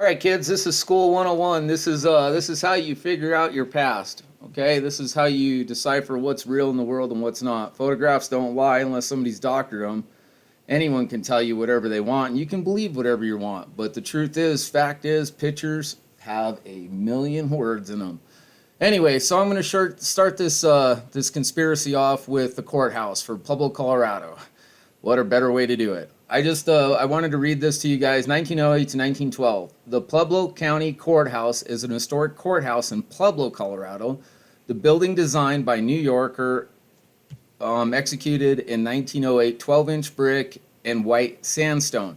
All right, kids, this is School 101. This is how you figure out your past. Okay, this is how you decipher what's real in the world and what's not. Photographs don't lie unless somebody's doctored them. Anyone can tell you whatever they want, and you can believe whatever you want. But the truth is, fact is, pictures have a million words in them. Anyway, so I'm going to start this conspiracy off with the courthouse for Pueblo, Colorado. What a better way to do it. I wanted to read this to you guys. 1908 to 1912. The Pueblo County Courthouse is an historic courthouse in Pueblo, Colorado. The building designed by New Yorker, executed in 1908, 12-inch brick and white sandstone.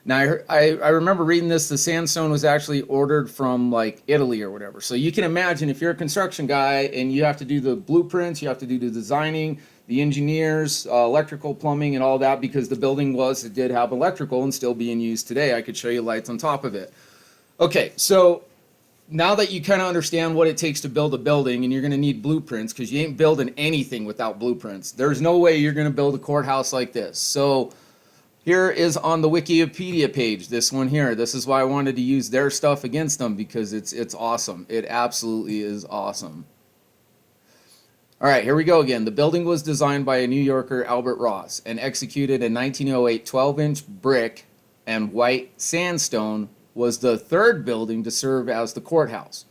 Now, I remember reading this. The sandstone was actually ordered from like Italy or whatever. So you can imagine if you're a construction guy and you have to do the blueprints, you have to do the designing, the engineers, electrical, plumbing, and all that, because the building it did have electrical and still being used today. I could show you lights on top of it. Okay, so now that you kind of understand what it takes to build a building, and you're going to need blueprints because you ain't building anything without blueprints. There's no way you're going to build a courthouse like this. So here is on the Wikipedia page, this one here. This is why I wanted to use their stuff against them, because it's awesome. It absolutely is awesome. All right, here we go again. The building was designed by a New Yorker, Albert Ross, and executed in 1908. 12-inch brick and white sandstone was the third building to serve as the courthouse.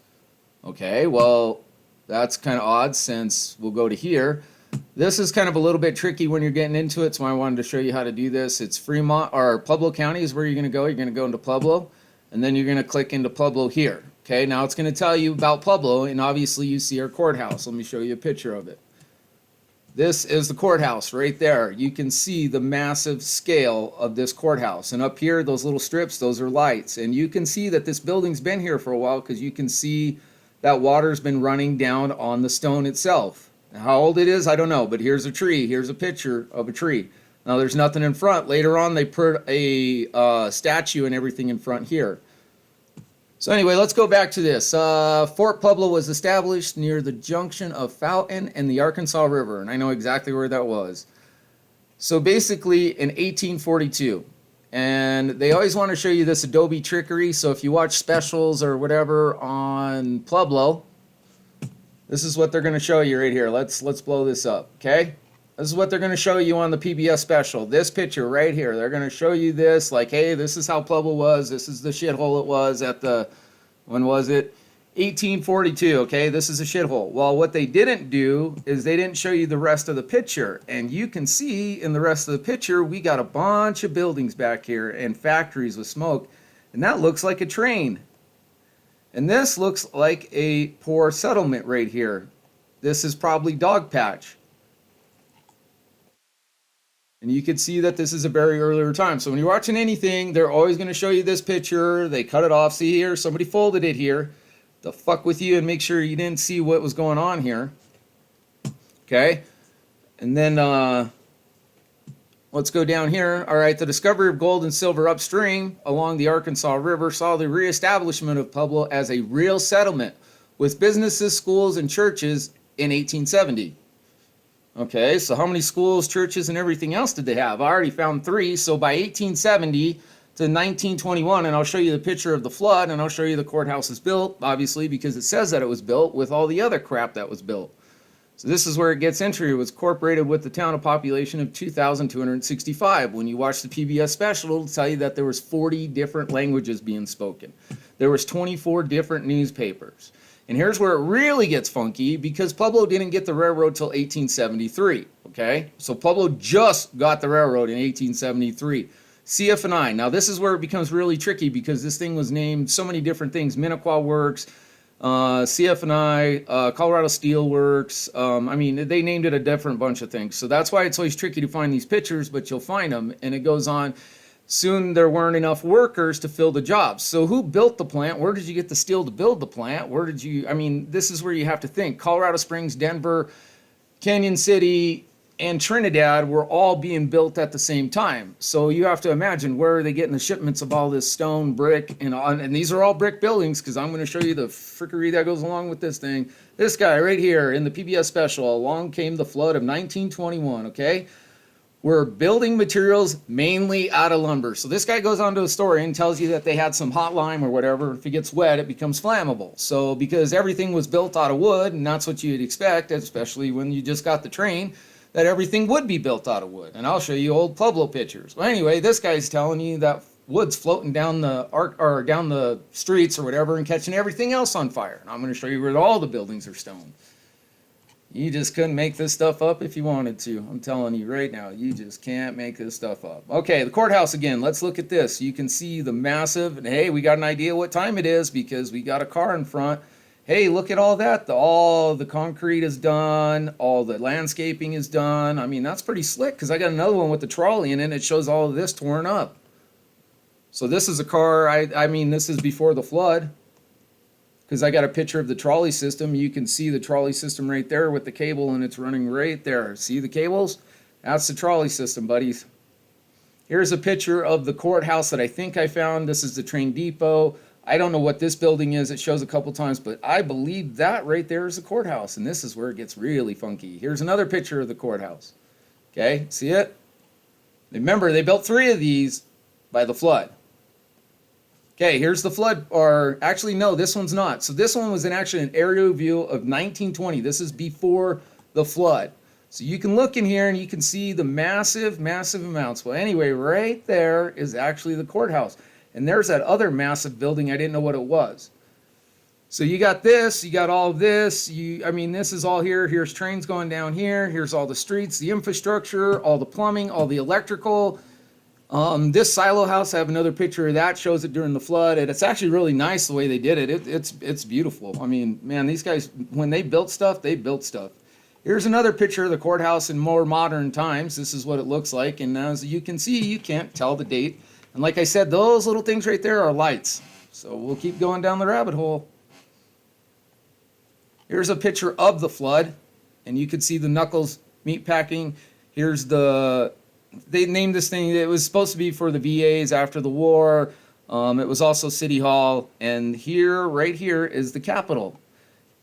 Okay, well, that's kind of odd, since we'll go to here. This is kind of a little bit tricky when you're getting into it, so I wanted to show you how to do this. It's Fremont, or Pueblo County is where you're going to go. You're going to go into Pueblo, and then you're going to click into Pueblo here. Okay, now it's going to tell you about Pueblo, and obviously you see our courthouse. Let me show you a picture of it. This is the courthouse right there. You can see the massive scale of this courthouse. And up here, those little strips, those are lights. And you can see that this building's been here for a while, because you can see that water's been running down on the stone itself. How old it is, I don't know, but here's a tree. Here's a picture of a tree. Now, there's nothing in front. Later on, they put a statue and everything in front here. So anyway, let's go back to this. Fort Pueblo was established near the junction of Fountain and the Arkansas River, and I know exactly where that was. So basically in 1842, and they always want to show you this adobe trickery, so if you watch specials or whatever on Pueblo, this is what they're going to show you right here. Let's blow this up, okay? This is what they're going to show you on the PBS special. This picture right here. They're going to show you this, like, hey, this is how Pueblo was. This is the shithole it was at the, when was it? 1842, okay? This is a shithole. Well, what they didn't do is they didn't show you the rest of the picture. And you can see in the rest of the picture, we got a bunch of buildings back here and factories with smoke. And that looks like a train. And this looks like a poor settlement right here. This is probably Dog Patch. And you can see that this is a very earlier time. So when you're watching anything, they're always going to show you this picture. They cut it off. See here, somebody folded it here to fuck with you and make sure you didn't see what was going on here. Okay? And then let's go down here. All right, the discovery of gold and silver upstream along the Arkansas River saw the reestablishment of Pueblo as a real settlement with businesses, schools, and churches in 1870. Okay, so how many schools, churches, and everything else did they have? I already found 3. So by 1870 to 1921, and I'll show you the picture of the flood, and I'll show you the courthouse is built, obviously, because it says that it was built with all the other crap that was built. So this is where it gets into. It was incorporated with the town of population of 2,265. When you watch the PBS special, it'll tell you that there was 40 different languages being spoken. There was 24 different newspapers. And here's where it really gets funky, because Pueblo didn't get the railroad till 1873, okay? So Pueblo just got the railroad in 1873. CF&I. Now this is where it becomes really tricky, because this thing was named so many different things. Minnequa Works, CF&I, Colorado Steel Works. I mean, they named it a different bunch of things. So that's why it's always tricky to find these pictures, but you'll find them. And it goes on. Soon there weren't enough workers to fill the jobs. So who built the plant? Where did you get the steel to build the plant? Where did you, I mean, this is where you have to think. Colorado Springs, Denver, Canyon City, and Trinidad were all being built at the same time. So you have to imagine, where are they getting the shipments of all this stone, brick, and these are all brick buildings, because I'm going to show you the frickery that goes along with this thing. This guy right here in the PBS special, along came the flood of 1921, okay? were building materials mainly out of lumber. So this guy goes on to a story and tells you that they had some hot lime or whatever. If it gets wet, it becomes flammable. So because everything was built out of wood, and that's what you'd expect, especially when you just got the train, that everything would be built out of wood. And I'll show you old Pueblo pictures. Well, anyway, this guy's telling you that wood's floating down the streets or whatever and catching everything else on fire. And I'm going to show you where all the buildings are stone. You just couldn't make this stuff up if you wanted to. I'm telling you right now, you just can't make this stuff up. Okay, the courthouse again. Let's look at this. You can see the massive, and hey, we got an idea what time it is because we got a car in front. Hey, look at all that. All the concrete is done. All the landscaping is done. I mean, that's pretty slick because I got another one with the trolley in it. It shows all of this torn up. So this is a car, I mean, this is before the flood. Because I got a picture of the trolley system. You can see the trolley system right there with the cable, and it's running right there. See the cables? That's the trolley system, buddies. Here's a picture of the courthouse that I think I found. This is the train depot. I don't know what this building is. It shows a couple times, but I believe that right there is the courthouse, and this is where it gets really funky. Here's another picture of the courthouse. Okay, see it? Remember, they built 3 of these by the flood. Okay, here's the flood, or actually no, this one's not. So this one was actually an aerial view of 1920. This is before the flood. So you can look in here and you can see the massive, massive amounts. Well, anyway, right there is actually the courthouse. And there's that other massive building. I didn't know what it was. So you got this, you got all of this. I mean, this is all here. Here's trains going down here. Here's all the streets, the infrastructure, all the plumbing, all the electrical. This silo house, I have another picture of that, shows it during the flood, and it's actually really nice the way they did it. It's beautiful. I mean, man, these guys, when they built stuff, they built stuff. Here's another picture of the courthouse in more modern times. This is what it looks like, and as you can see, you can't tell the date. And like I said, those little things right there are lights. So we'll keep going down the rabbit hole. Here's a picture of the flood, and you can see the Knuckles meat packing. Here's they named this thing, it was supposed to be for the VAs after the war. It was also City Hall. And here, right here, is the Capitol.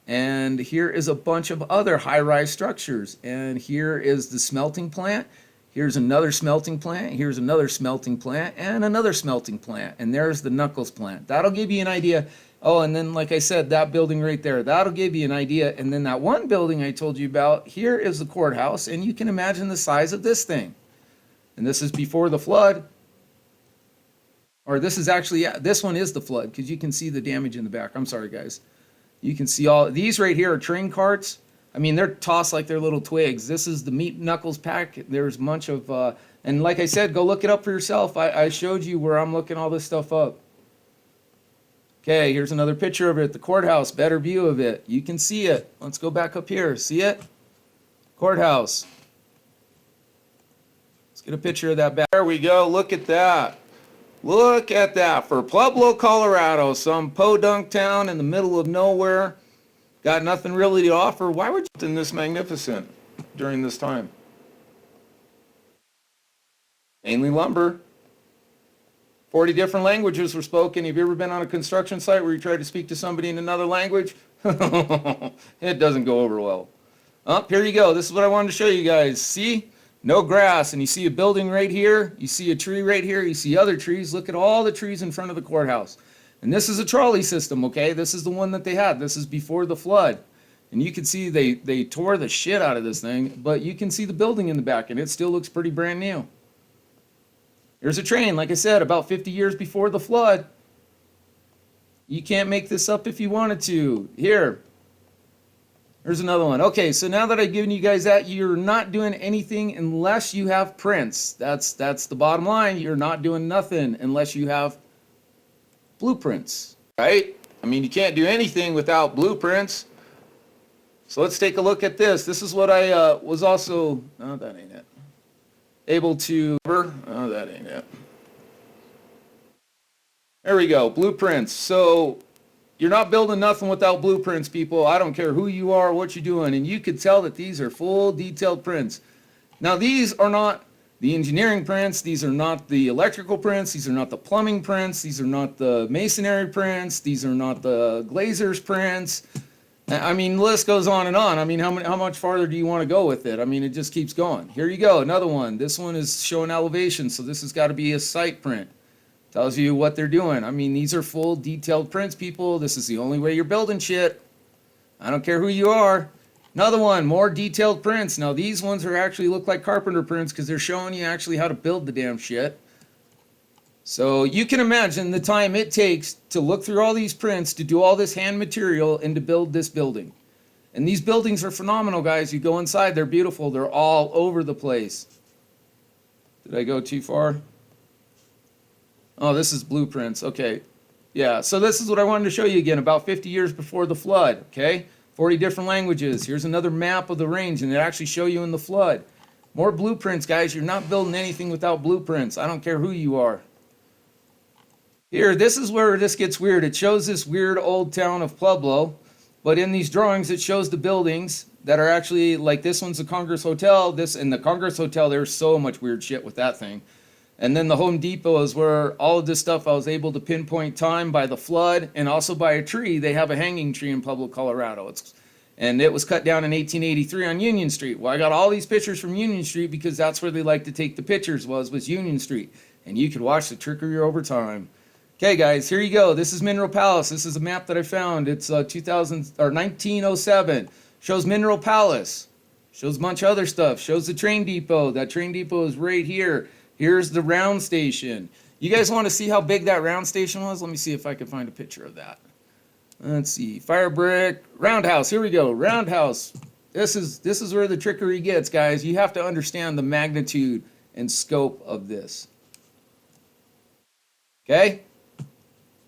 And here is a bunch of other high-rise structures. And here is the smelting plant. Here's another smelting plant. Here's another smelting plant. And another smelting plant. And there's the Knuckles plant. That'll give you an idea. Oh, and then, like I said, that building right there, that'll give you an idea. And then that one building I told you about, here is the courthouse. And you can imagine the size of this thing. And this is before the flood. Or this is actually, yeah, this one is the flood because you can see the damage in the back. I'm sorry, guys. You can see all, these right here are train carts. I mean, they're tossed like they're little twigs. This is the meat Knuckles pack. There's a bunch of, and like I said, go look it up for yourself. I showed you where I'm looking all this stuff up. Okay, here's another picture of it. The courthouse, better view of it. You can see it. Let's go back up here. See it? Courthouse. Get a picture of that back. There we go. Look at that. Look at that. For Pueblo, Colorado, some podunk town in the middle of nowhere. Got nothing really to offer. Why would you in this magnificent during this time? Mainly lumber. 40 different languages were spoken. Have you ever been on a construction site where you try to speak to somebody in another language? It doesn't go over well. Here you go. This is what I wanted to show you guys. See? No grass, and you see a building right here, you see a tree right here, you see other trees. Look at all the trees in front of the courthouse. And this is a trolley system, okay? This is the one that they had. This is before the flood. And you can see they tore the shit out of this thing, but you can see the building in the back, and it still looks pretty brand new. Here's a train, like I said, about 50 years before the flood. You can't make this up if you wanted to. Here's another one. Okay, so now that I've given you guys that, you're not doing anything unless you have prints. That's the bottom line. You're not doing nothing unless you have blueprints, right? I mean, you can't do anything without blueprints. So let's take a look at this. This is what I was also, oh, that ain't it. Able to, oh, that ain't it. There we go, blueprints. So you're not building nothing without blueprints, people. I don't care who you are, what you're doing. And you could tell that these are full detailed prints. Now, these are not the engineering prints. These are not the electrical prints. These are not the plumbing prints. These are not the masonry prints. These are not the glazer's prints. I mean, the list goes on and on. I mean, how much farther do you want to go with it? I mean, it just keeps going. Here you go, another one. This one is showing elevation, so this has got to be a site print. Tells you what they're doing. I mean, these are full detailed prints, people. This is the only way you're building shit. I don't care who you are. Another one, more detailed prints. Now, these ones are actually look like carpenter prints because they're showing you actually how to build the damn shit. So you can imagine the time it takes to look through all these prints, to do all this hand material, and to build this building. And these buildings are phenomenal, guys. You go inside, they're beautiful. They're all over the place. Did I go too far? Oh, this is blueprints. Okay. Yeah, so this is what I wanted to show you again, about 50 years before the flood, okay? 40 different languages. Here's another map of the range, and it actually show you in the flood. More blueprints, guys. You're not building anything without blueprints. I don't care who you are. Here, this is where this gets weird. It shows this weird old town of Pueblo, but in these drawings, it shows the buildings that are actually, like this one's the Congress Hotel. This, in the Congress Hotel, there's so much weird shit with that thing. And then the Home Depot is where all of this stuff I was able to pinpoint time by the flood and also by a tree. They have a hanging tree in Pueblo, Colorado. And it was cut down in 1883 on Union Street. Well, I got all these pictures from Union Street because that's where they like to take the pictures was Union Street. And you could watch the trickery over time. Okay, guys, here you go. This is Mineral Palace. This is a map that I found. It's 1907. Shows Mineral Palace. Shows a bunch of other stuff. Shows the train depot. That train depot is right here. Here's the round station. You guys want to see how big that round station was? Let me see if I can find a picture of that. Let's see. Fire brick. Roundhouse. Here we go. Roundhouse. This is where the trickery gets, guys. You have to understand the magnitude and scope of this. Okay?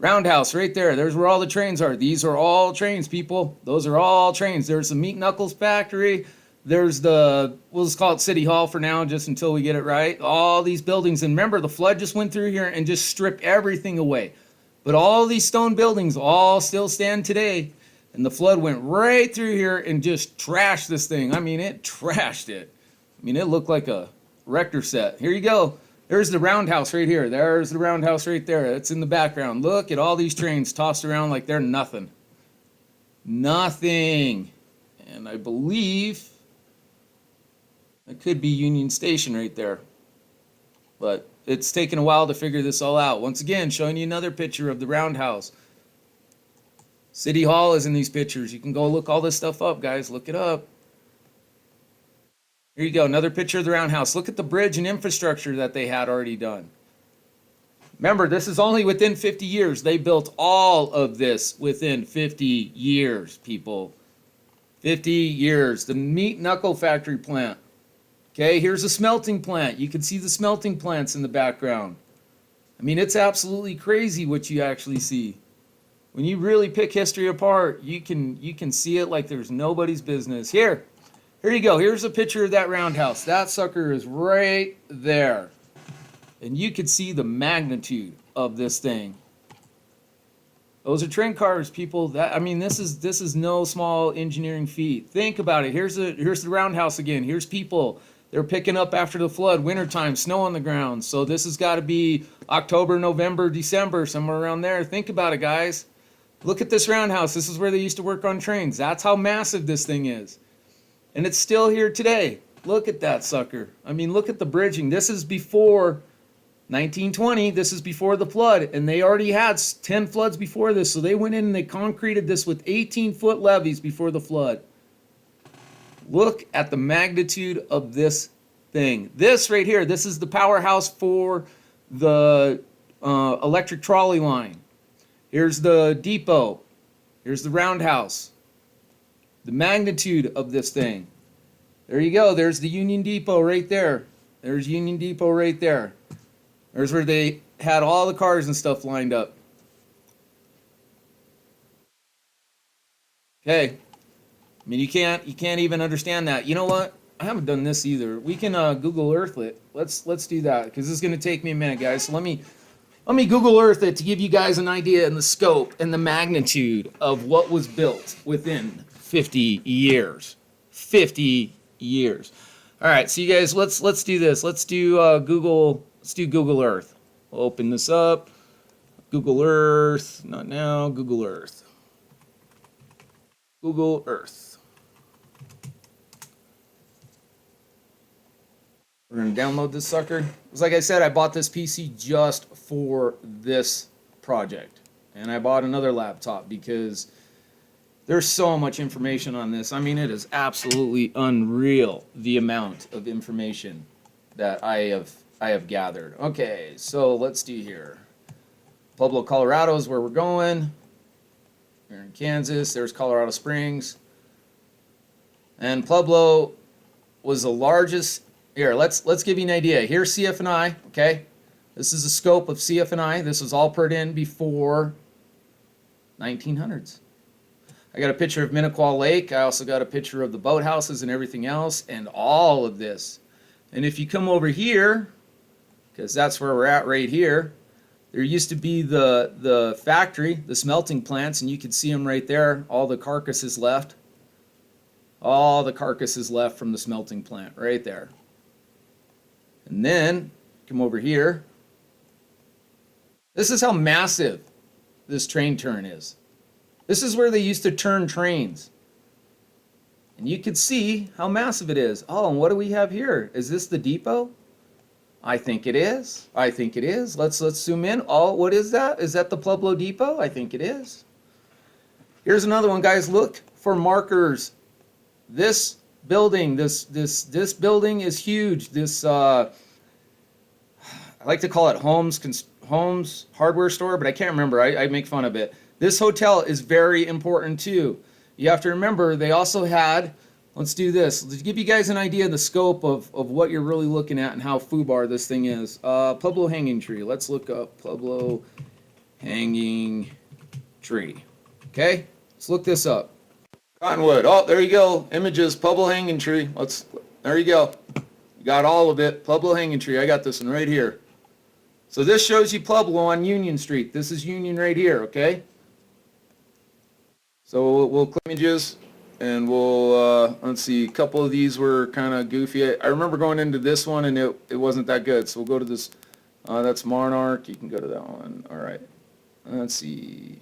Roundhouse right there. There's where all the trains are. These are all trains, people. Those are all trains. There's the Meat Knuckles factory. There's the, we'll just call it City Hall for now, just until we get it right. All these buildings. And remember, the flood just went through here and just stripped everything away. But all these stone buildings all still stand today. And the flood went right through here and just trashed this thing. I mean, it trashed it. I mean, it looked like a Rector set. Here you go. There's the roundhouse right here. There's the roundhouse right there. It's in the background. Look at all these trains tossed around like they're nothing. Nothing. And I believe it could be Union Station right there. But it's taken a while to figure this all out. Once again, showing you another picture of the roundhouse. City Hall is in these pictures. You can go look all this stuff up, guys. Look it up. Here you go, another picture of the roundhouse. Look at the bridge and infrastructure that they had already done. Remember, this is only within 50 years. They built all of this within 50 years, people. 50 years. The meat knuckle factory plant. Okay, here's a smelting plant. You can see the smelting plants in the background. I mean, it's absolutely crazy what you actually see. When you really pick history apart, you can see it like there's nobody's business. Here you go. Here's a picture of that roundhouse. That sucker is right there. And you can see the magnitude of this thing. Those are train cars, people. That, I mean, this is no small engineering feat. Think about it. Here's the roundhouse again. Here's people. They're picking up after the flood, wintertime, snow on the ground. So this has got to be October, November, December, somewhere around there. Think about it, guys. Look at this roundhouse. This is where they used to work on trains. That's how massive this thing is. And it's still here today. Look at that sucker. I mean, look at the bridging. This is before 1920. This is before the flood. And they already had 10 floods before this. So they went in and they concreted this with 18-foot levees before the flood. Look at the magnitude of this thing. This right here, this is the powerhouse for the electric trolley line. Here's the depot. Here's the roundhouse. The magnitude of this thing. There you go. There's the Union Depot right there. There's Union Depot right there. There's where they had all the cars and stuff lined up. Okay. I mean, you can't even understand that. You know what? I haven't done this either. We can Google Earth it. Let's do that because this is going to take me a minute, guys. So let me Google Earth it to give you guys an idea and the scope and the magnitude of what was built within 50 years. 50 years. All right, so you guys, let's do this. Let's do Google Earth. We'll open this up. Google Earth. Not now. Google Earth. Google Earth. We're going to download this sucker. Because like I said, I bought this PC just for this project. And I bought another laptop because there's so much information on this. I mean, it is absolutely unreal, the amount of information that I have gathered. Okay, so let's do here. Pueblo, Colorado is where we're going. We're in Kansas. There's Colorado Springs. And Pueblo was the largest. Here, let's give you an idea. Here's CF&I, okay? This is the scope of CF&I. This was all put in before 1900s. I got a picture of Minnequa Lake. I also got a picture of the boathouses and everything else and all of this. And if you come over here, because that's where we're at right here, there used to be the factory, the smelting plants, and you can see them right there, all the carcasses left. All the carcasses left from the smelting plant right there. And then, come over here. This is how massive this train turn is. This is where they used to turn trains. And you can see how massive it is. Oh, and what do we have here? Is this the depot? I think it is. I think it is. Let's zoom in. Oh, what is that? Is that the Pueblo Depot? I think it is. Here's another one, guys. Look for markers. This building, this building is huge. This I like to call it Holmes hardware store, but I can't remember. I make fun of it. This hotel is very important too. You have to remember they also had, let's do this. Let's give you guys an idea of the scope of what you're really looking at and how foobar this thing is. Pueblo hanging tree. Let's look up Pueblo hanging tree. Okay, let's look this up. Cottonwood. Oh, there you go. Images, Pueblo hanging tree. There you go. You got all of it. Pueblo hanging tree. I got this one right here. So this shows you Pueblo on Union Street. This is Union right here, okay? So we'll click images, and we'll, let's see, a couple of these were kind of goofy. I remember going into this one, and it wasn't that good. So we'll go to this, that's Monarch. You can go to that one. All right. Let's see.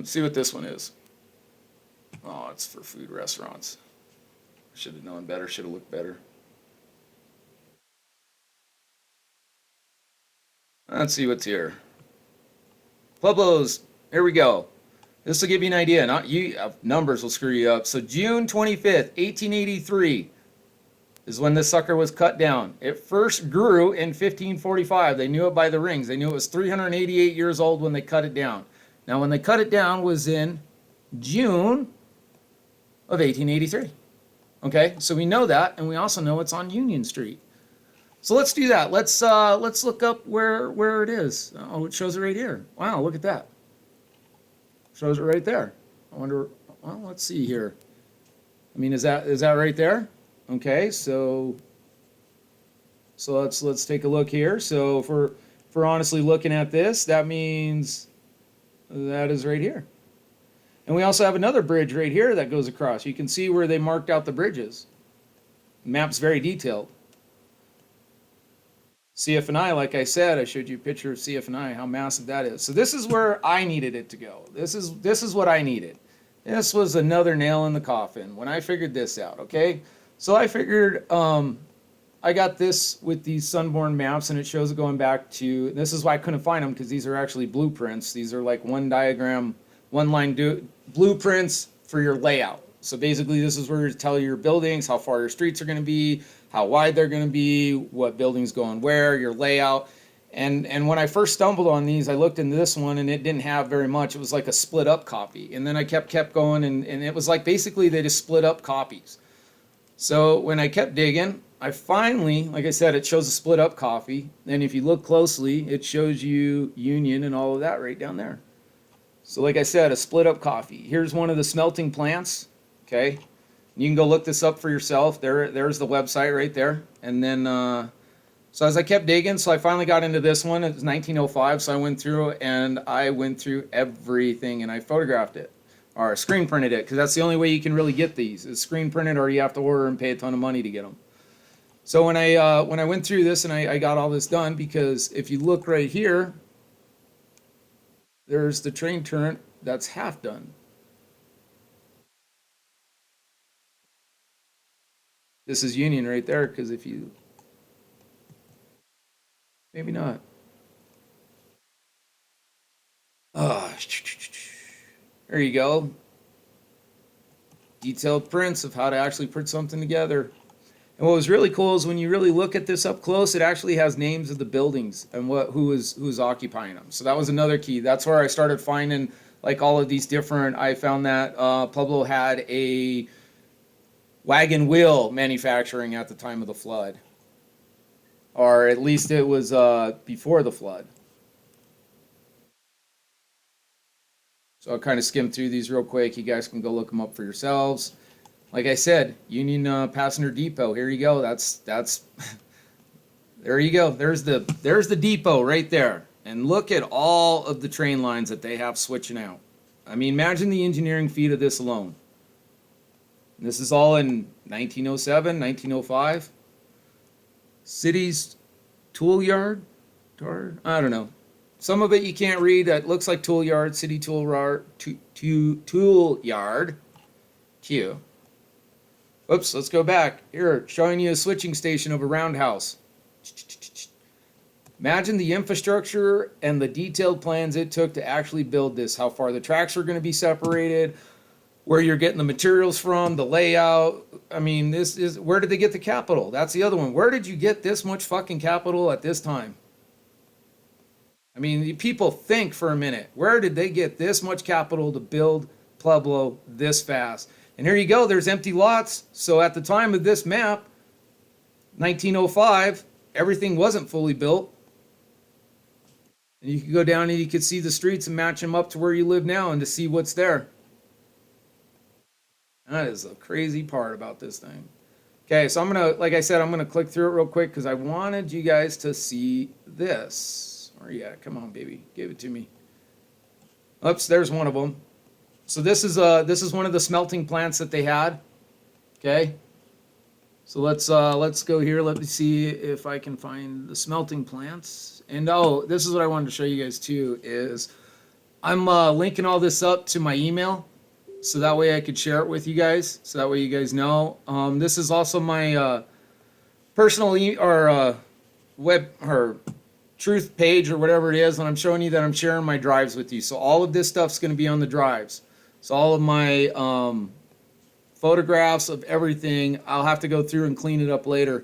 See what this one is. Oh, it's for food restaurants. Should have known better, should have looked better. Let's see what's here. Pueblos, here we go. This will give you an idea. Not you, numbers will screw you up. So June 25th, 1883 is when this sucker was cut down. It first grew in 1545. They knew it by the rings. They knew it was 388 years old when they cut it down. Now, when they cut it down was in June of 1883. Okay, so we know that, and we also know it's on Union Street. So let's do that. Let's look up where it is. Oh, it shows it right here. Wow, look at that. Shows it right there. I wonder. Well, let's see here. I mean, is that right there? Okay, so let's take a look here. So if we're honestly looking at this, that means that is right here. And we also have another bridge right here that goes across. You can see where they marked out the bridges. The map's very detailed. CF&I, like I said, I showed you a picture of CF&I, how massive that is. So this is where I needed it to go. This is what I needed. This was another nail in the coffin when I figured this out, okay? So I figured I got this with these Sunborn maps, and it shows it going back to, this is why I couldn't find them, because these are actually blueprints. These are like one diagram, one line blueprints for your layout. So basically this is where you tell your buildings, how far your streets are going to be, how wide they're going to be, what buildings going where, your layout. And when I first stumbled on these, I looked into this one, and it didn't have very much. It was like a split up copy. And then I kept going, and it was like basically they just split up copies. So when I kept digging, I finally, like I said, it shows a split up copy. And if you look closely, it shows you Union and all of that right down there. So like I said, a split up copy. Here's one of the smelting plants. Okay. You can go look this up for yourself. There's the website right there. And then, so as I kept digging, so I finally got into this one. It was 1905, so I went through everything, and I photographed it, or screen printed it, because that's the only way you can really get these, is screen printed, or you have to order and pay a ton of money to get them. So when I went through this and I got all this done, because if you look right here, there's the train turret that's half done. This is Union right there, because if you, maybe not. Ah, there you go. Detailed prints of how to actually put something together. And what was really cool is when you really look at this up close, it actually has names of the buildings and who was occupying them. So that was another key. That's where I started finding like all of these different. I found that Pueblo had a wagon wheel manufacturing at the time of the flood, or at least it was before the flood. So I'll kind of skim through these real quick. You guys can go look them up for yourselves. Like I said, Union Passenger Depot. Here you go. That's there you go. There's the depot right there. And look at all of the train lines that they have switching out. I mean, imagine the engineering feat of this alone. This is all in 1907, 1905. City's tool yard? I don't know. Some of it you can't read. It looks like tool yard, city tool yard, tool yard. Q. Oops, let's go back. Here, showing you a switching station of a roundhouse. Imagine the infrastructure and the detailed plans it took to actually build this. How far the tracks are going to be separated, where you're getting the materials from, the layout. I mean, this is, where did they get the capital? That's the other one. Where did you get this much fucking capital at this time? I mean, people think for a minute. Where did they get this much capital to build Pueblo this fast? And here you go, there's empty lots. So at the time of this map, 1905, everything wasn't fully built. And you could go down and you could see the streets and match them up to where you live now and to see what's there. That is the crazy part about this thing. Okay, so I'm going to, like I said, I'm going to click through it real quick because I wanted you guys to see this. Where you at? Come on, baby. Give it to me. Oops, there's one of them. So this is one of the smelting plants that they had. Okay. So let's go here. Let me see if I can find the smelting plants. And oh, this is what I wanted to show you guys too is I'm linking all this up to my email, so that way I could share it with you guys. So that way you guys know. This is also my personal web or truth page or whatever it is, and I'm showing you that I'm sharing my drives with you. So all of this stuff's going to be on the drives. So all of my photographs of everything, I'll have to go through and clean it up later.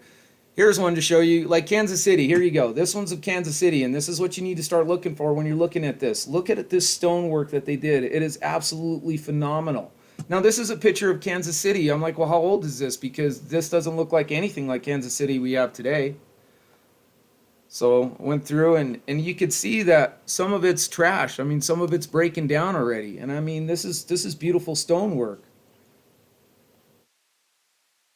Here's one to show you, like Kansas City. Here you go. This one's of Kansas City, and this is what you need to start looking for when you're looking at this. Look at this stonework that they did. It is absolutely phenomenal. Now, this is a picture of Kansas City. I'm like, well, how old is this? Because this doesn't look like anything like Kansas City we have today. So I went through and you could see that some of it's trash. I mean, some of it's breaking down already. And I mean, this is beautiful stonework.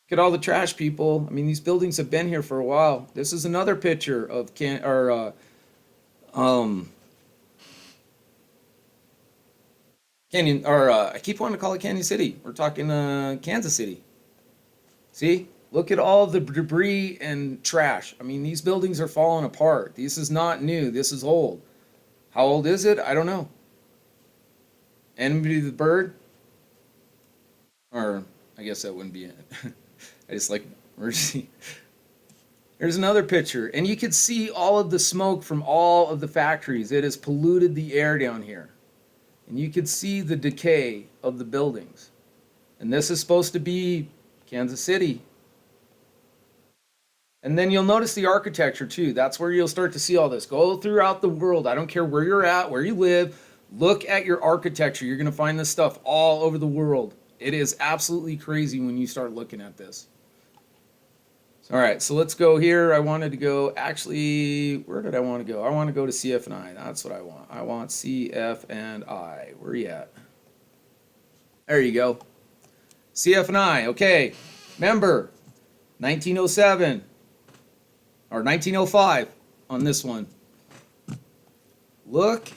Look at all the trash, people. I mean, these buildings have been here for a while. This is another picture of Canyon, or I keep wanting to call it Canyon City. We're talking Kansas City. See? Look at all the debris and trash. I mean, these buildings are falling apart. This is not new. This is old. How old is it? I don't know. Enemy of the bird? Or I guess that wouldn't be it. I just like emergency. Here's another picture. And you can see all of the smoke from all of the factories. It has polluted the air down here. And you can see the decay of the buildings. And this is supposed to be Kansas City. And then you'll notice the architecture too. That's where you'll start to see all this. Go throughout the world. I don't care where you're at, where you live. Look at your architecture. You're going to find this stuff all over the world. It is absolutely crazy when you start looking at this. All right, so let's go here. I wanted to go, actually, where did I want to go? I want to go to CF and I. That's what I want. I want CF and I. Where are you at? There you go. CF and I. Okay. Remember, 1907 or 1905 on this one. Look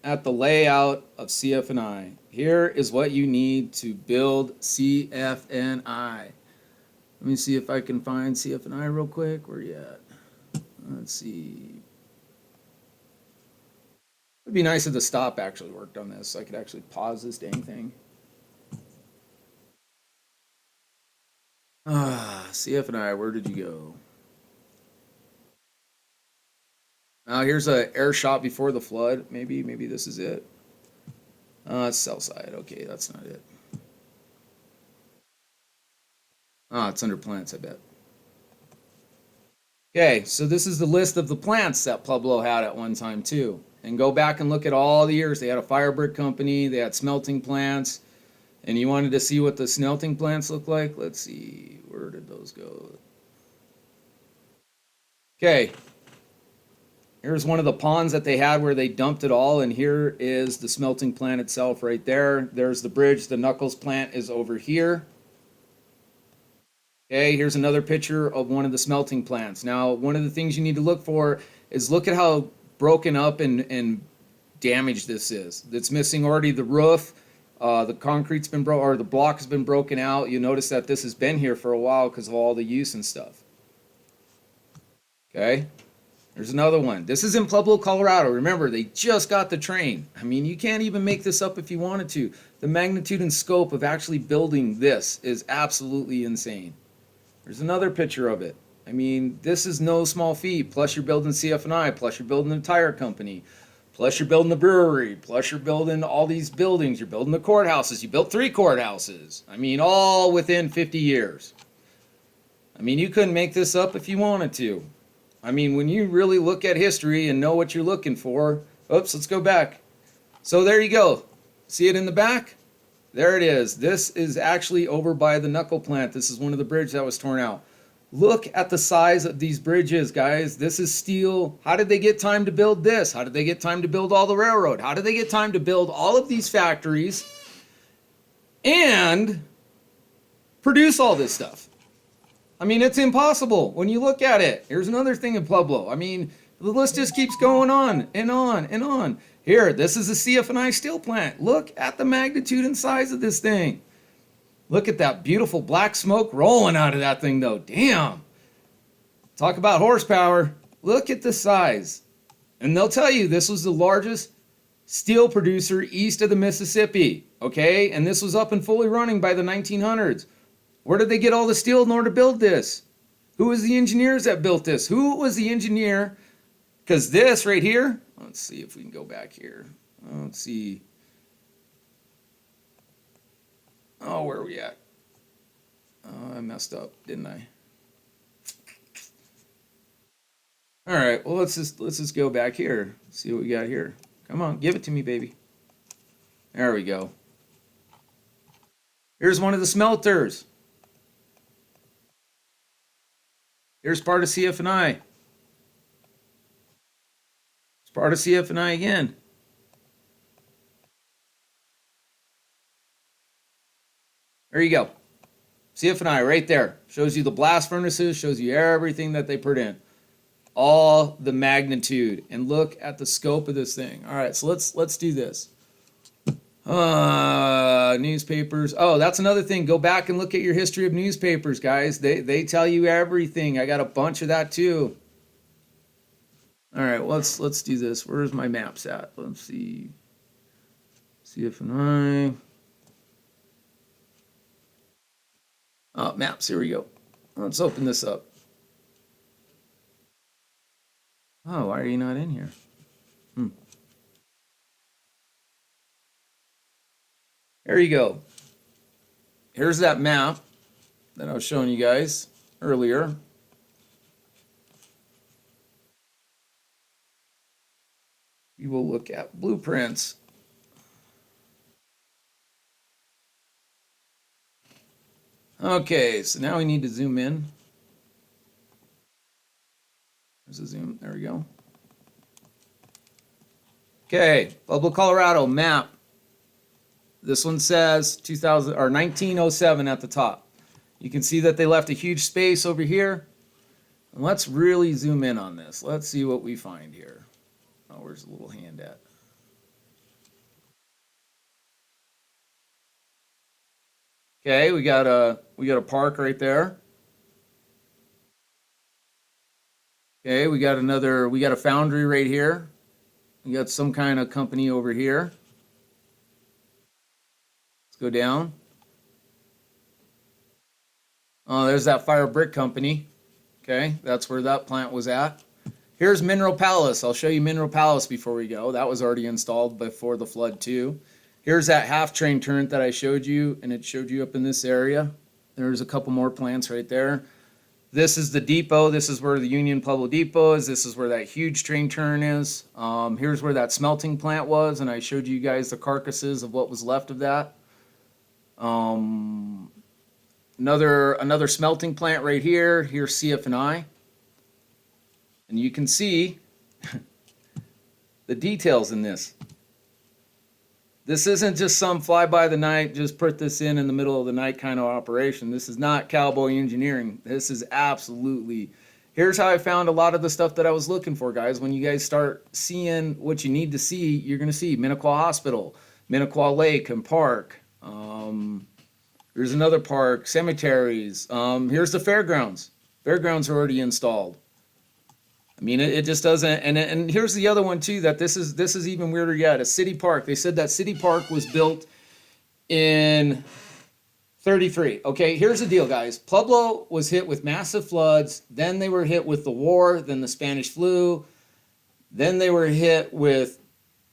at the layout of CF and I. Here is what you need to build CF and I. Let me see if I can find CF and I real quick. Where are you at? Let's see. It'd be nice if the stop actually worked on this, so I could actually pause this dang thing. CF&I, where did you go? Here's a air shot before the flood. Maybe this is it. It's south side. Okay, that's not it. It's under plants, I bet. Okay, so this is the list of the plants that Pueblo had at one time too. And go back and look at all the years. They had a fire brick company, they had smelting plants, and you wanted to see what the smelting plants look like? Let's see, where did those go? Okay, here's one of the ponds that they had where they dumped it all, and here is the smelting plant itself right there. There's the bridge. The Knuckles plant is over here. Okay, here's another picture of one of the smelting plants. Now, one of the things you need to look for is look at how broken up and damaged this is. It's missing already the roof. The concrete's been broken, or the block has been broken out. You notice that this has been here for a while because of all the use and stuff. Okay, there's another one. This is in Pueblo, Colorado. Remember, they just got the train. I mean, you can't even make this up if you wanted to. The magnitude and scope of actually building this is absolutely insane. There's another picture of it. I mean, this is no small feat. Plus, you're building CF&I. Plus, you're building the tire company. Plus, you're building the brewery. Plus, you're building all these buildings. You're building the courthouses. You built 3 courthouses. I mean, all within 50 years. I mean, you couldn't make this up if you wanted to. I mean, when you really look at history and know what you're looking for. Oops, let's go back. So there you go. See it in the back? There it is. This is actually over by the knuckle plant. This is one of the bridges that was torn out. Look at the size of these bridges, guys. This is steel. How did they get time to build this? How did they get time to build all the railroad? How did they get time to build all of these factories and produce all this stuff? I mean, it's impossible when you look at it. Here's another thing in Pueblo. I mean, the list just keeps going on and on and on. Here, this is a CF&I steel plant. Look at the magnitude and size of this thing. Look at that beautiful black smoke rolling out of that thing, though. Damn. Talk about horsepower. Look at the size. And they'll tell you this was the largest steel producer east of the Mississippi. Okay? And this was up and fully running by the 1900s. Where did they get all the steel in order to build this? Who was the engineers that built this? Who was the engineer? Because this right here, let's see if we can go back here. Let's see. Oh, where are we at? Oh, I messed up, didn't I? All right, well, let's just go back here. See what we got here. Come on, give it to me, baby. There we go. Here's one of the smelters. Here's part of CF&I. It's part of CF&I again. There you go. CF&I right there. Shows you the blast furnaces, shows you everything that they put in. All the magnitude. And look at the scope of this thing. All right, so let's do this. Newspapers. Oh, that's another thing. Go back and look at your history of newspapers, guys. They tell you everything. I got a bunch of that too. All right, let's do this. Where's my maps at? Let's see. CF&I. Oh, maps. Here we go. Let's open this up. Oh, why are you not in here? There you go. Here's that map that I was showing you guys earlier. We will look at blueprints. Okay, so now we need to zoom in. There's a zoom. There we go. Okay, Pueblo, Colorado map. This one says 2000 or 1907 at the top. You can see that they left a huge space over here. And let's really zoom in on this. Let's see what we find here. Oh, where's the little hand at? Okay, we got a park right there. Okay, we got a foundry right here. We got some kind of company over here. Let's go down. There's that Fire Brick Company. Okay, that's where that plant was at. Here's Mineral Palace. I'll show you Mineral Palace before we go. That was already installed before the flood too. Here's that half train turret that I showed you, and it showed you up in this area. There's a couple more plants right there. This is the depot. This is where the Union Pueblo Depot is. This is where that huge train turn is. Here's where that smelting plant was, and I showed you guys the carcasses of what was left of that. Another smelting plant right here. Here's CF&I. And you can see the details in this. This isn't just some fly by the night, just put this in the middle of the night kind of operation. This is not cowboy engineering. This is absolutely, here's how I found a lot of the stuff that I was looking for, guys. When you guys start seeing what you need to see, you're going to see Minnequaw Hospital, Minnequaw Lake and Park. Here's another park, cemeteries. Here's the fairgrounds. Fairgrounds are already installed. I mean, it just doesn't. And here's the other one too. That this is even weirder yet. A city park. They said that city park was built in 33. Okay, here's the deal, guys. Pueblo was hit with massive floods. Then they were hit with the war. Then the Spanish flu. Then they were hit with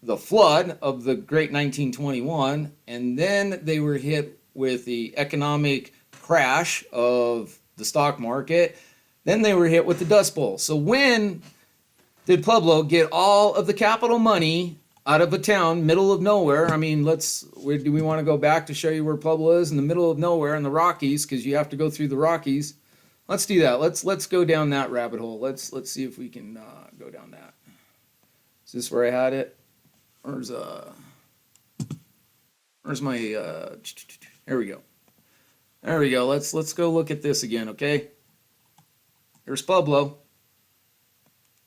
the flood of the Great 1921, and then they were hit with the economic crash of the stock market. Then they were hit with the Dust Bowl. So when did Pueblo get all of the capital money out of a town, middle of nowhere? I mean, do we want to go back to show you where Pueblo is in the middle of nowhere in the Rockies? Because you have to go through the Rockies. Let's do that. Let's go down that rabbit hole. Let's see if we can go down that. Is this where I had it? Where's my here we go. There we go. Let's go look at this again, okay? Here's Pueblo.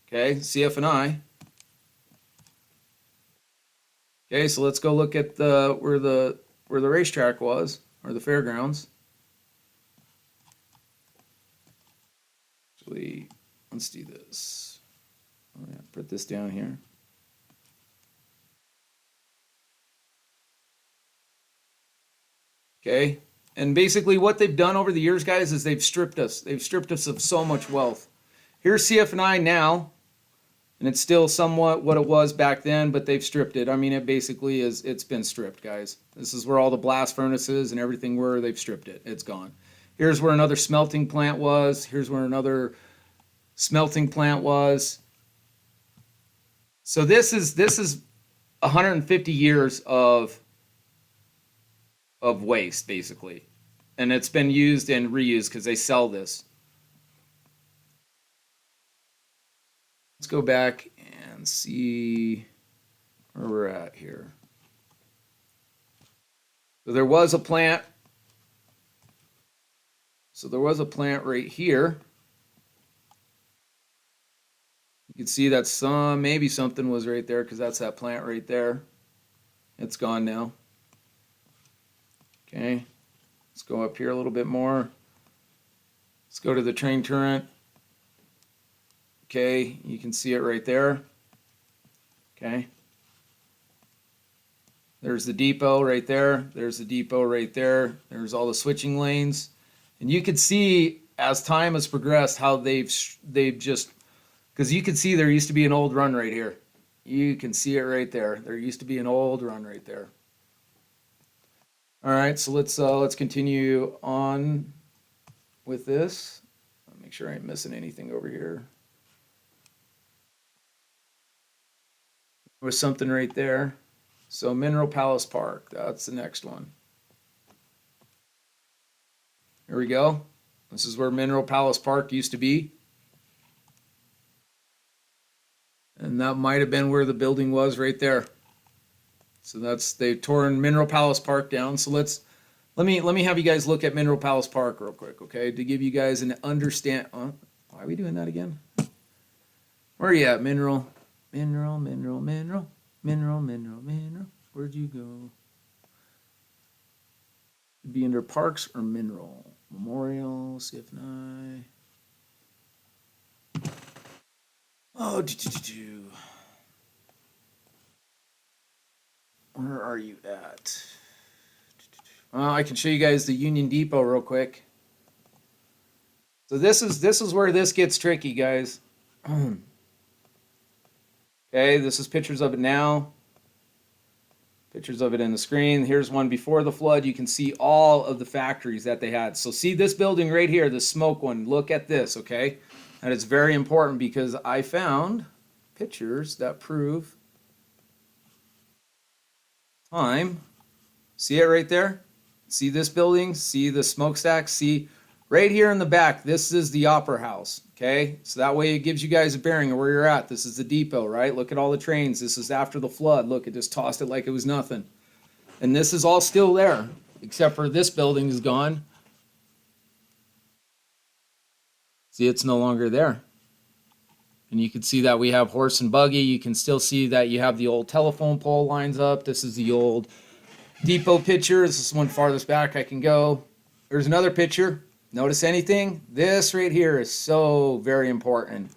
Okay, CF&I. Okay, so let's go look at where the racetrack was, or the fairgrounds. Actually, let's do this. Oh, yeah, put this down here. Okay, and basically what they've done over the years, guys, is they've stripped us. They've stripped us of so much wealth. Here's CF&I now, and it's still somewhat what it was back then, but they've stripped it. I mean, it basically is, it's been stripped, guys. This is where all the blast furnaces and everything were. They've stripped it. It's gone. Here's where another smelting plant was. Here's where another smelting plant was. So this is 150 years of waste, basically. And it's been used and reused because they sell this. Let's go back and see where we're at here. So there was a plant. So there was a plant right here. You can see that maybe something was right there because that's that plant right there. It's gone now. Okay, let's go up here a little bit more. Let's go to the train turret. Okay, you can see it right there. Okay. There's the depot right there. There's the depot right there. There's all the switching lanes. And you can see as time has progressed how they've just, because you can see there used to be an old run right here. You can see it right there. There used to be an old run right there. All right, so let's continue on with this. I'll make sure I ain't missing anything over here. There was something right there. So Mineral Palace Park, that's the next one. Here we go. This is where Mineral Palace Park used to be. And that might have been where the building was right there. So they've torn Mineral Palace Park down. So let me have you guys look at Mineral Palace Park real quick, okay? To give you guys an understand. Why are we doing that again? Where are you at? Mineral. Where'd you go? It'd be under Parks or Mineral. Memorial, CF&I. Oh, where are you at? I can show you guys the Union Depot real quick. So this is where this gets tricky, guys. Okay, this is pictures of it now. Pictures of it in the screen. Here's one before the flood. You can see all of the factories that they had. So see this building right here, the smoke one. Look at this, okay? And it's very important because I found pictures that prove time. See it right there? See this building? See the smokestack? See right here in the back, this is the Opera House, okay? So that way it gives you guys a bearing of where you're at. This is the depot, right? Look at all the trains. This is after the flood. Look, it just tossed it like it was nothing. And this is all still there, except for this building is gone. See, it's no longer there. And you can see that we have horse and buggy. You can still see that you have the old telephone pole lines up. This is the old depot picture. This is one farthest back I can go. There's another picture. Notice anything? This right here is so very important.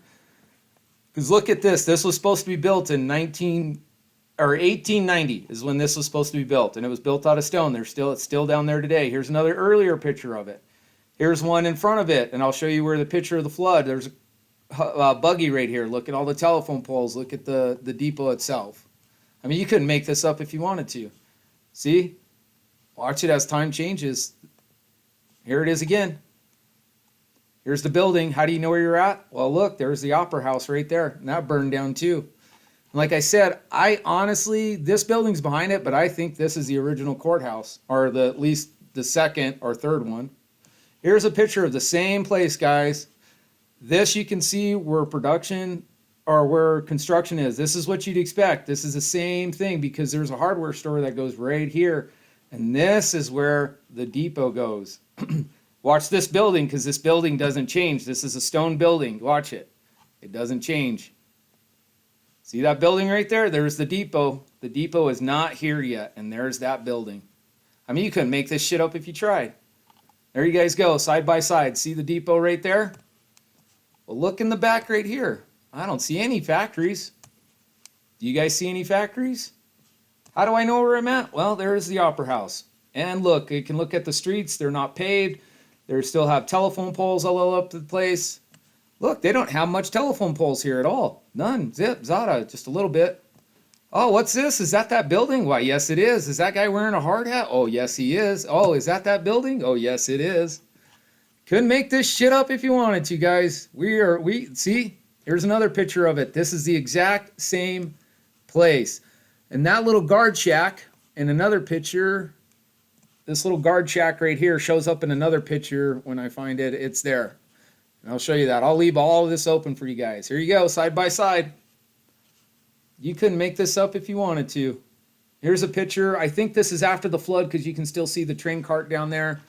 Because look at this. This was supposed to be built in 1890 is when this was supposed to be built. And it was built out of stone. It's still down there today. Here's another earlier picture of it. Here's one in front of it. And I'll show you where the picture of the flood. There's a buggy right here. Look at all the telephone poles. Look at the depot itself. I mean, you couldn't make this up if you wanted to. See? Watch it as time changes. Here it is again. Here's the building. How do you know where you're at? Well, look, there's the Opera House right there. And that burned down too. And like I said, I honestly, this building's behind it, but I think this is the original courthouse, or at least the second or third one. Here's a picture of the same place, guys. This you can see where production or where construction is. This is what you'd expect. This is the same thing because there's a hardware store that goes right here. And this is where the depot goes. Watch this building because this building doesn't change. This is a stone building. Watch it. It doesn't change. See that building right there? There's the depot. The depot is not here yet. And there's that building. I mean, you couldn't make this shit up if you tried. There you guys go, side by side. See the depot right there? Well, look in the back right here. I don't see any factories. Do you guys see any factories? How do I know where I'm at? Well, there's the Opera House. And look, you can look at the streets. They're not paved. They still have telephone poles all up the place. Look, they don't have much telephone poles here at all. None. Zip, zada, just a little bit. Oh, what's this? Is that building? Why, yes, it is. Is that guy wearing a hard hat? Oh, yes, he is. Oh, is that building? Oh, yes, it is. Couldn't make this shit up if you wanted to, guys. See, here's another picture of it. This is the exact same place. And that little guard shack in another picture, this little guard shack right here shows up in another picture when I find it. It's there. And I'll show you that. I'll leave all of this open for you guys. Here you go, side by side. You couldn't make this up if you wanted to. Here's a picture. I think this is after the flood because you can still see the train cart down there.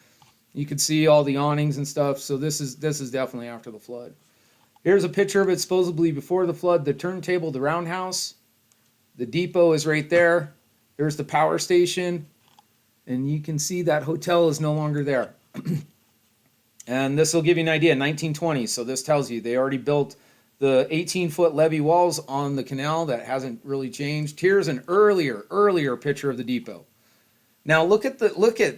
You can see all the awnings and stuff. So this is definitely after the flood. Here's a picture of it supposedly before the flood. The turntable, the roundhouse. The depot is right there. There's the power station. And you can see that hotel is no longer there. And this will give you an idea, 1920s. So this tells you they already built the 18-foot levee walls on the canal. That hasn't really changed. Here's an earlier picture of the depot. Now look at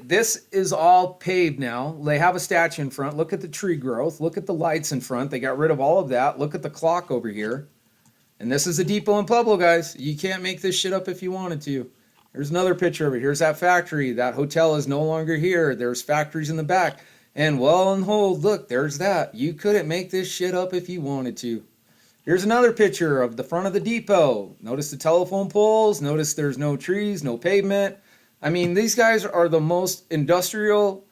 this is all paved now. They have a statue in front. Look at the tree growth. Look at the lights in front. They got rid of all of that. Look at the clock over here. And this is the depot in Pueblo, guys. You can't make this shit up if you wanted to. Here's another picture of it. Here's that factory. That hotel is no longer here. There's factories in the back. And well and hold, look, there's that. You couldn't make this shit up if you wanted to. Here's another picture of the front of the depot. Notice the telephone poles. Notice there's no trees, no pavement. I mean, these guys are the most industrial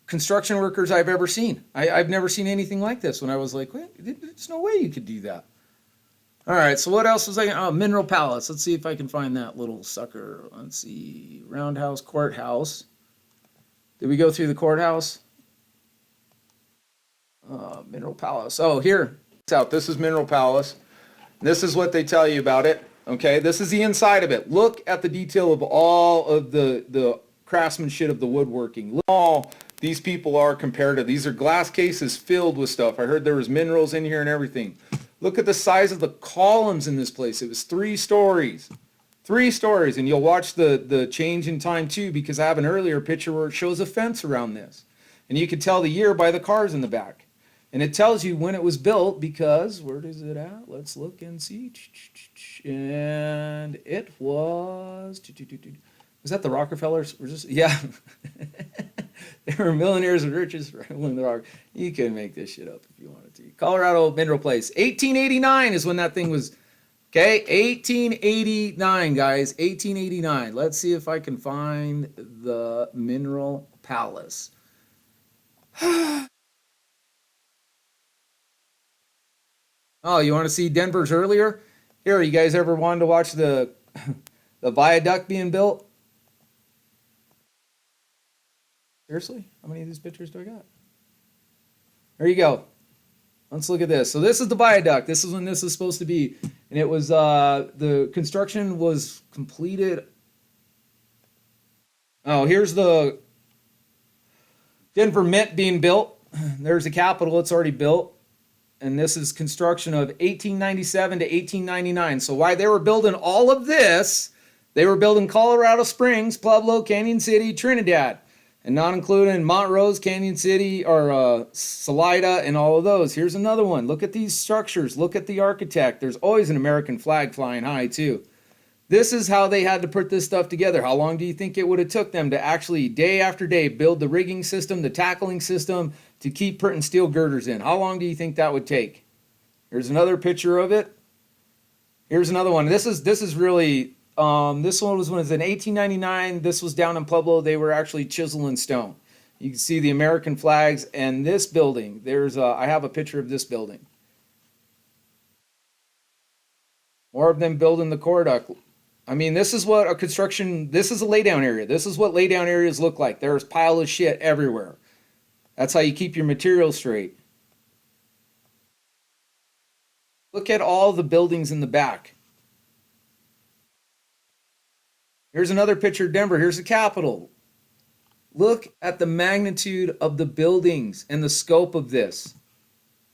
construction workers I've ever seen. I've never seen anything like this when I was like, wait, there's no way you could do that. All right, so what else was I? Oh, Mineral Palace. Let's see if I can find that little sucker. Let's see. Roundhouse, courthouse. Did we go through the courthouse? Mineral Palace. Oh, here. It's out. This is Mineral Palace. This is what they tell you about it. Okay, this is the inside of it. Look at the detail of all of the craftsmanship of the woodworking. Look all these people are compared to. These are glass cases filled with stuff. I heard there was minerals in here and everything. Look at the size of the columns in this place. It was 3 stories. 3 stories. And you'll watch the change in time too, because I have an earlier picture where it shows a fence around this. And you could tell the year by the cars in the back. And it tells you when it was built because, where is it at? Let's look and see. And it was that the Rockefellers? Or just, yeah. They were millionaires and riches when the rock. You can make this shit up if you wanted to. Colorado Mineral Place. 1889 is when that thing was. Okay, 1889, guys. 1889. Let's see if I can find the Mineral Palace. Oh, you want to see Denver's earlier? Here, you guys ever wanted to watch the the viaduct being built? Seriously? How many of these pictures do I got? There you go. Let's look at this. So this is the viaduct. This is when this is supposed to be. And it was, the construction was completed. Oh, here's the Denver Mint being built. There's the Capitol. It's already built. And this is construction of 1897 to 1899. So while they were building all of this, they were building Colorado Springs, Pueblo, Canyon City, Trinidad. And not including Montrose, Canyon City, or Salida, and all of those. Here's another one. Look at these structures. Look at the architect. There's always an American flag flying high, too. This is how they had to put this stuff together. How long do you think it would have took them to actually, day after day, build the rigging system, the tackling system, to keep putting steel girders in? How long do you think that would take? Here's another picture of it. Here's another one. This is really... this one was when it was in 1899. This was down in Pueblo. They were actually chiseling stone. You can see the American flags and this building. I have a picture of this building. More of them building the aqueduct. I mean, this is what a construction, this is a laydown area. This is what laydown areas look like. There's pile of shit everywhere. That's how you keep your materials straight. Look at all the buildings in the back. Here's another picture of Denver. Here's the Capitol. Look at the magnitude of the buildings and the scope of this.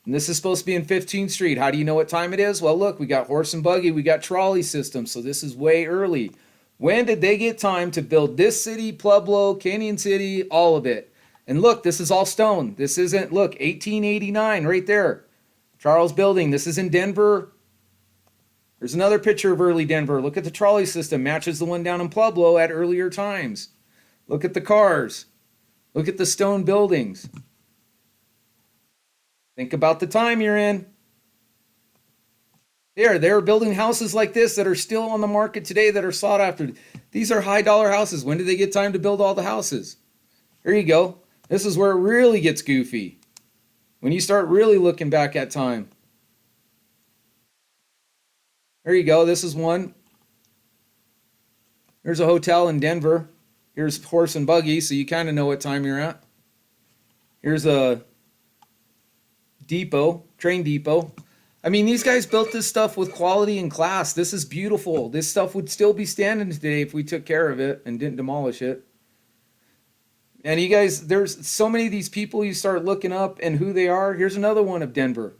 And this is supposed to be in 15th Street. How do you know what time it is? Well, look, we got horse and buggy. We got trolley systems. So this is way early. When did they get time to build this city, Pueblo, Canyon City, all of it? And look, this is all stone. This isn't, look, 1889 right there. Charles Building. This is in Denver. There's another picture of early Denver. Look at the trolley system. Matches the one down in Pueblo at earlier times. Look at the cars. Look at the stone buildings. Think about the time you're in. They're building houses like this that are still on the market today that are sought after. These are high dollar houses. When did they get time to build all the houses? Here you go. This is where it really gets goofy. When you start really looking back at time. There you go. This is one. There's a hotel in Denver. Here's horse and buggy, so you kind of know what time you're at. Here's a depot, train depot. I mean, these guys built this stuff with quality and class. This is beautiful. This stuff would still be standing today if we took care of it and didn't demolish it. And you guys, there's so many of these people you start looking up and who they are. Here's another one of Denver.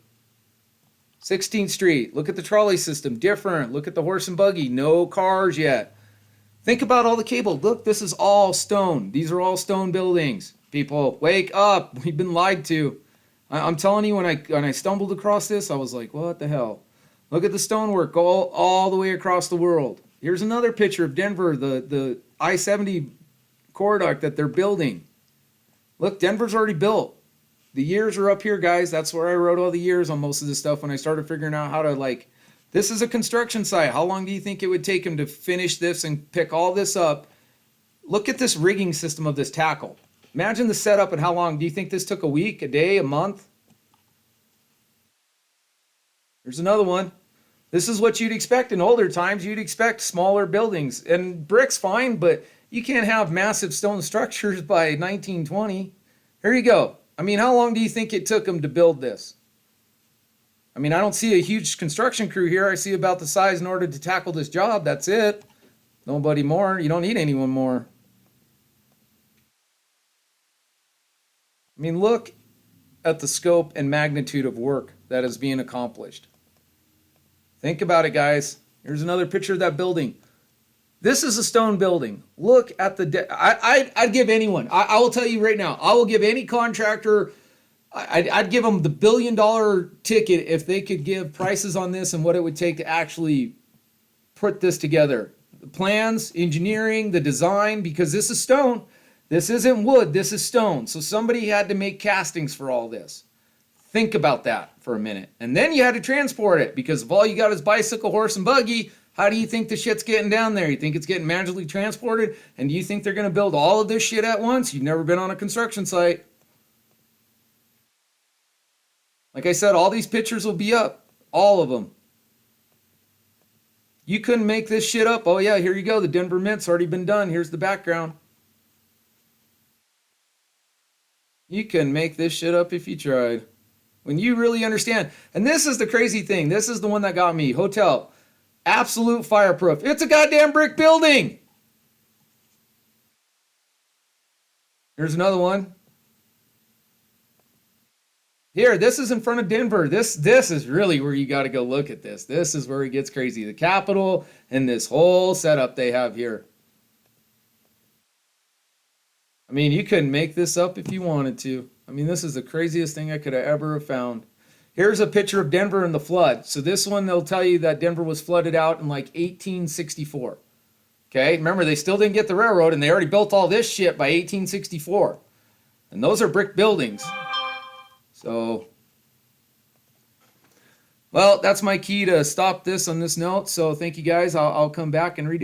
16th Street. Look at the trolley system. Different. Look at the horse and buggy. No cars yet. Think about all the cable. Look, this is all stone. These are all stone buildings. People, wake up. We've been lied to. I'm telling you, when I stumbled across this, I was like, what the hell? Look at the stonework all the way across the world. Here's another picture of Denver, the I-70 corridor that they're building. Look, Denver's already built. The years are up here, guys. That's where I wrote all the years on most of this stuff when I started figuring out how to, this is a construction site. How long do you think it would take them to finish this and pick all this up? Look at this rigging system of this tackle. Imagine the setup and how long. Do you think this took a week, a day, a month? There's another one. This is what you'd expect in older times. You'd expect smaller buildings. And brick's fine, but you can't have massive stone structures by 1920. Here you go. I mean, how long do you think it took them to build this? I mean, I don't see a huge construction crew here. I see about the size in order to tackle this job. That's it. Nobody more. You don't need anyone more. I mean, look at the scope and magnitude of work that is being accomplished. Think about it, guys. Here's another picture of that building. This is a stone building. Look at the. I'd give anyone. I will tell you right now. I will give any contractor. I'd give them the $1 billion ticket if they could give prices on this and what it would take to actually put this together. The plans, engineering, the design, because this is stone. This isn't wood. This is stone. So somebody had to make castings for all this. Think about that for a minute. And then you had to transport it because if all you got is bicycle, horse, and buggy, how do you think the shit's getting down there? You think it's getting magically transported? And do you think they're going to build all of this shit at once? You've never been on a construction site. Like I said, all these pictures will be up. All of them. You couldn't make this shit up. Oh yeah, here you go. The Denver Mint's already been done. Here's the background. You can make this shit up if you tried. When you really understand. And this is the crazy thing. This is the one that got me. Hotel. Absolute fireproof. It's a goddamn brick building. Here's another one. Here, this is in front of Denver. This is really where you got to go look at this. This is where it gets crazy. The Capitol and this whole setup they have here. I mean, you couldn't make this up if you wanted to. I mean, this is the craziest thing I could have ever have found. Here's a picture of Denver and the flood. So this one, they'll tell you that Denver was flooded out in like 1864. Okay, remember, they still didn't get the railroad, and they already built all this shit by 1864. And those are brick buildings. So, well, that's my key to stop this on this note. So thank you guys. I'll come back and redo.